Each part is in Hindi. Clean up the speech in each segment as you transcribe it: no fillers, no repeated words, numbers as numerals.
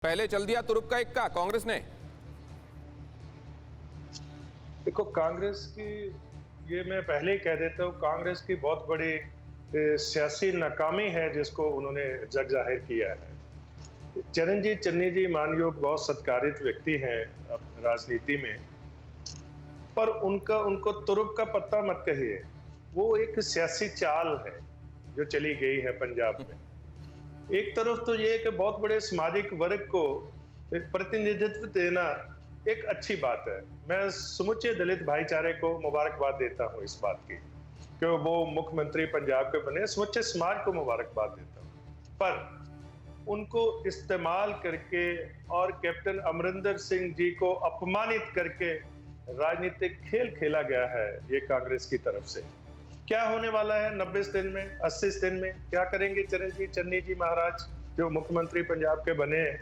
पहले चल दिया तुरुप का इक्का कांग्रेस ने। देखो, कांग्रेस की, ये मैं पहले ही कह देता हूँ, कांग्रेस की बहुत बड़ी सियासी नाकामी है जिसको उन्होंने जग जाहिर किया है। चरणजीत चन्नी जी मानयोग बहुत सत्कारित व्यक्ति हैं राजनीति में, पर उनको तुरुप का पत्ता मत कहिए। वो एक सियासी चाल है जो चली गई है पंजाब में। एक तरफ तो ये कि बहुत बड़े सामाजिक वर्ग को एक प्रतिनिधित्व देना एक अच्छी बात है। मैं समुचे दलित भाईचारे को मुबारकबाद देता हूँ इस बात की कि वो मुख्यमंत्री पंजाब के बने। समुचे समाज को मुबारकबाद देता हूँ, पर उनको इस्तेमाल करके और कैप्टन अमरिंदर सिंह जी को अपमानित करके राजनीतिक खेल खेला गया है ये कांग्रेस की तरफ से। क्या होने वाला है 90 दिन में, 80 दिन में? क्या करेंगे चरणजीत चन्नी जी महाराज जो मुख्यमंत्री पंजाब के बने हैं?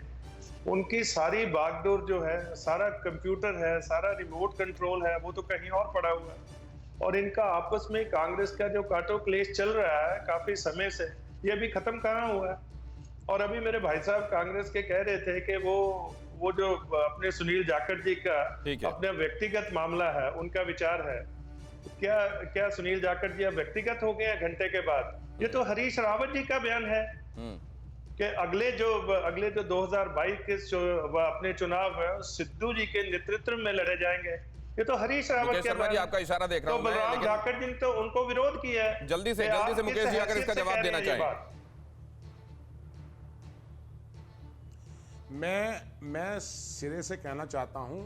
उनकी सारी बागडोर जो है, सारा कंप्यूटर है, सारा रिमोट कंट्रोल है, वो तो कहीं और पड़ा हुआ है। और इनका आपस में कांग्रेस का जो काटो क्लेश चल रहा है काफी समय से, ये अभी खत्म कहाँ हुआ है? और अभी मेरे भाई साहब कांग्रेस के कह रहे थे कि वो जो अपने सुनील जाखड़ जी का अपना व्यक्तिगत मामला है, उनका विचार है। क्या सुनील जाखड़ जी अब व्यक्तिगत हो गए हैं घंटे के बाद? ये तो हरीश रावत जी का बयान है कि अगले जो 2022 के अपने चुनाव सिद्धू जी के नेतृत्व में लड़े जाएंगे। ये तो हरीश रावत के जी आपका इशारा देख रहा हूं। तो बलराम जाखड़ जी ने तो उनको विरोध किया है। जल्दी से मुकेश जी अगर इसका जवाब देना चाहें। मैं सिरे से कहना चाहता हूं,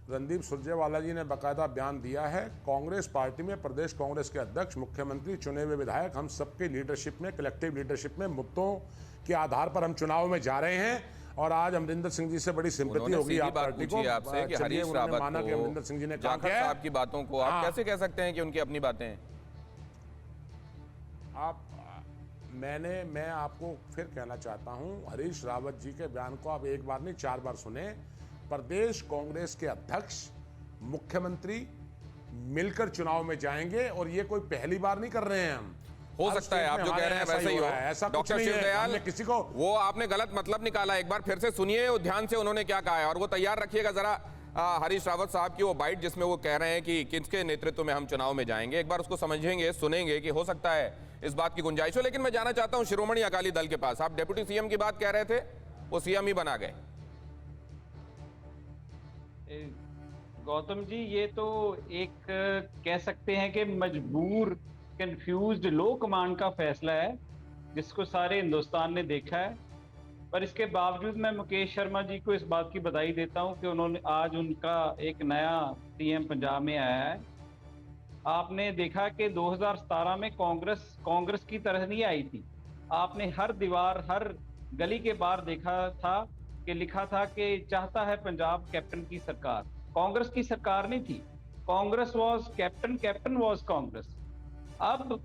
रणदीप सुरजेवाला जी ने बाकायदा बयान दिया है। कांग्रेस पार्टी में प्रदेश कांग्रेस के अध्यक्ष, मुख्यमंत्री, चुने हुए विधायक, हम सबके लीडरशिप में, कलेक्टिव लीडरशिप में मुद्दों के आधार पर हम चुनाव में जा रहे हैं। और आज अमरिंदर सिंह जी से बड़ी सिंपैथी होगी आप पार्टी को। आपसे कि हरीश रावत माना कि अमरिंदर सिंह जी ने कहा जाखड़ साहब की बातों को आप कैसे कह सकते हैं कि उनकी अपनी बातें हैं? मैं आपको फिर कहना चाहता हूं, हरीश रावत जी के बयान को आप एक बार नहीं 4 बार सुने। प्रदेश कांग्रेस के अध्यक्ष, मुख्यमंत्री मिलकर चुनाव में जाएंगे और ये कोई पहली बार नहीं कर रहे हैं हम। हो सकता है आप जो कह रहे हैं वैसे ही हो। ऐसा डॉक्टर शिवदयाल, किसी को वो आपने गलत मतलब निकाला। एक बार फिर से सुनिए ध्यान से उन्होंने क्या कहा है, और वो तैयार रखिएगा जरा हरीश रावत साहब की वो बाइट जिसमें वो कह रहे हैं कि किसके नेतृत्व में हम चुनाव में जाएंगे। एक बार उसको समझेंगे, सुनेंगे कि हो सकता है इस बात की गुंजाइश हो। लेकिन मैं जाना चाहता हूं शिरोमणि अकाली दल के पास। आप डिप्टी सीएम की बात कह रहे थे, वो सीएम ही बना गए। गौतम जी, ये तो एक कह सकते हैं कि मजबूर, कंफ्यूज्ड लो कमांड का फैसला है जिसको सारे हिंदुस्तान ने देखा है। पर इसके बावजूद मैं मुकेश शर्मा जी को इस बात की बधाई देता हूं कि उन्होंने आज उनका एक नया सीएम पंजाब में आया है। आपने देखा कि 2017 में कांग्रेस की तरह नहीं आई थी। आपने हर दीवार, हर गली के बाहर देखा था कि लिखा था कि चाहता है पंजाब कैप्टन की सरकार। कांग्रेस की सरकार नहीं थी, Congress was captain was Congress. अब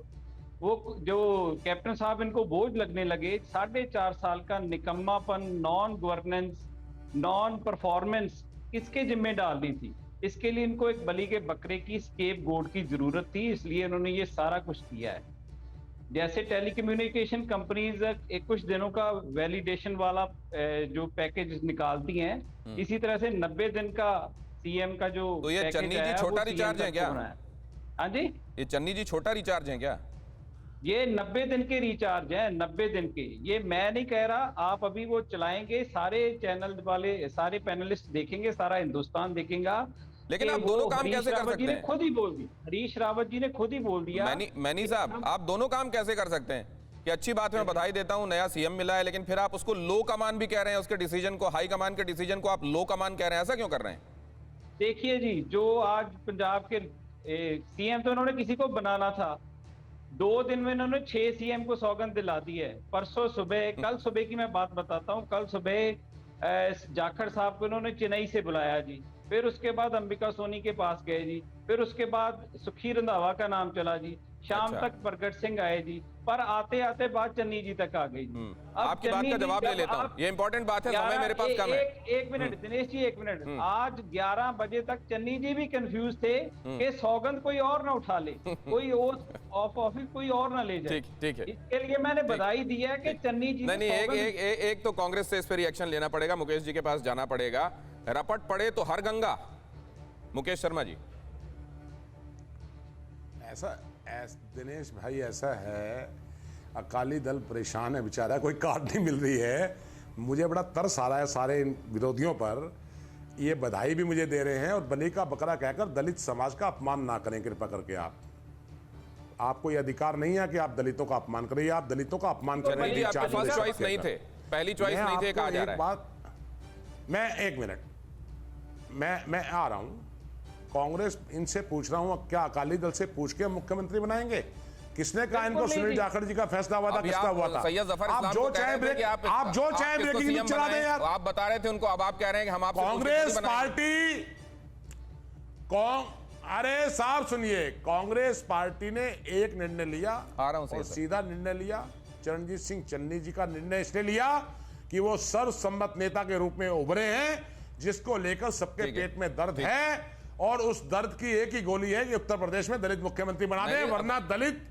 वो जो कैप्टन साहब इनको बोझ लगने लगे, 4.5 साल का निकम्मापन, नॉन गवर्नेंस, नॉन परफॉर्मेंस किसके जिम्मे डालनी थी? इसके लिए इनको एक बलि के बकरे की, स्केप गोट की जरूरत थी, इसलिए इन्होंने ये सारा कुछ किया है। जैसे टेलीकम्युनिकेशन कंपनीज एक कुछ दिनों का वैलिडेशन वाला जो पैकेज निकालती हैं, इसी तरह से 90 दिन का सीएम का जो तो ये चन्नी जी छोटा रिचार्ज है क्या? हाँ जी, ये चन्नी जी छोटा रिचार्ज है क्या? ये 90 दिन के रिचार्ज हैं, 90 दिन के। ये मैं नहीं कह रहा, आप अभी वो चलाएंगे, सारे चैनल वाले, सारे पैनलिस्ट देखेंगे, सारा हिंदुस्तान देखेगा। लेकिन आप दोनों काम कैसे कर सकते हैं? खुद ही बोल दिया, हरीश रावत जी ने खुद ही बोल दिया। मैनी साहब, आप दोनों काम कैसे कर सकते हैं? कि अच्छी बात है, मैं बधाई देता हूं, नया सीएम मिला है, लेकिन फिर आप उसको लो कमान भी कह रहे हैं, उसके डिसीजन को, हाई कमान के डिसीजन को आप लो कमान कह रहे हैं। ऐसा क्यों कर रहे हैं? देखिए जी, जो आज पंजाब के सीएम, तो उन्होंने किसी को बनाना था। 2 दिन में इन्होंने 6 सीएम को सौगंध दिला दी है। परसों सुबह, कल सुबह की मैं बात बताता हूँ, कल सुबह जाखड़ साहब को इन्होंने चेन्नई से बुलाया जी। फिर उसके बाद अंबिका सोनी के पास गए जी। फिर उसके बाद सुखी रंधावा का नाम चला जी। शाम अच्छा। तक प्रगट सिंह आए जी, पर आते आते बात चन्नी जी तक आ गई जी। अब आपकी बात चन्नी का जी जवाब ले जब लेता हूं, आप ये इंपॉर्टेंट बात है, समय 11 मेरे पास कम है। एक मिनट दिनेश जी, एक मिनट। आज 11 बजे तक चन्नी जी भी कंफ्यूज थे कि सौगंध कोई और ना उठा ले, कोई ऑफ ऑफिस कोई और ना ले जाए। ठीक है। इसके लिए मैंने बधाई दी है कि चन्नी जी ने नहीं, एक सौगंध- एक एक एक तो कांग्रेस से इस पर रिएक्शन लेना पड़ेगा, मुकेश जी के पास जाना पड़ेगा। रपट पड़े तो हर गंगा। मुकेश शर्मा जी। दिनेश भाई, ऐसा है, अकाली दल परेशान है बेचारा, कोई कार्ड नहीं मिल रही है। मुझे बड़ा तरस आ रहा है सारे इन विरोधियों पर। ये बधाई भी मुझे दे रहे हैं और बलि का बकरा कहकर दलित समाज का अपमान ना करें कृपा करके। आपको ये अधिकार नहीं है कि आप दलितों का अपमान करें, आप दलितों का अपमान कर रहे चन्नी जी, हैं। आपके फर्स्ट चॉइस नहीं थे, पहली चॉइस नहीं थे, कहा जा रहा है। मैं एक मिनट, मैं आ रहा हूं। कांग्रेस इनसे पूछ रहा हूं, क्या अकाली दल से पूछ के मुख्यमंत्री बनाएंगे? किसने कहा इनको? सुनील जाखड़ जी का फैसला हुआ था, किसका हुआ था? सैयद जफर आप इस्लाम जो को कह चाहे रहे थे कि आप जो चाहे किसको ब्रेकिंग सीएम न्यूज चला दें बनाएं। यार। आप बता रहे थे उनको, अब आप कह रहे हैं कि हम आपसे कांग्रेस पार्टी अरे साहब सुनिए, कांग्रेस पार्टी ने एक निर्णय लिया आ रहा हूं और सर। सीधा निर्णय लिया। चरणजीत सिंह चन्नी जी का निर्णय इसने लिया कि वो सर्वसम्मत नेता के रूप में उभरे हैं, जिसको लेकर सबके ठीक है। पेट में दर्द है, और उस दर्द की एक ही गोली है कि उत्तर प्रदेश में दलित मुख्यमंत्री बना दे, वरना दलित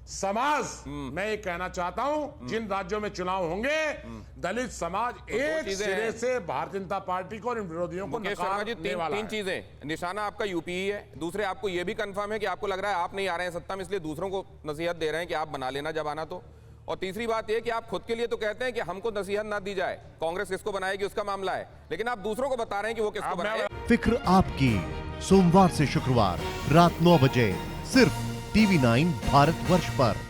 समाज, मैं ये कहना चाहता हूं, जिन राज्यों में चुनाव होंगे, दलित समाज एक चीजें सिरे हैं। से भारतीय जनता पार्टी को और इन विरोधियों को मुकेश शर्मा जी, नकारने तीन वाला तीन है। चीजें। निशाना आपका यूपी ही है, दूसरे आपको ये भी कंफर्म है कि आपको लग रहा है आप नहीं आ रहे हैं सत्ता में, इसलिए दूसरों को नसीहत दे रहे हैं कि आप बना लेना जब आना तो। और तीसरी बात ये कि आप खुद के लिए तो कहते हैं कि हमको नसीहत ना दी जाए, कांग्रेस किसको बनाएगी उसका मामला है, लेकिन आप दूसरों को बता रहे हैं कि वो किसको अब मैं- बनाए। फिक्र आपकी, सोमवार से शुक्रवार रात 9 बजे सिर्फ TV9 भारतवर्ष पर।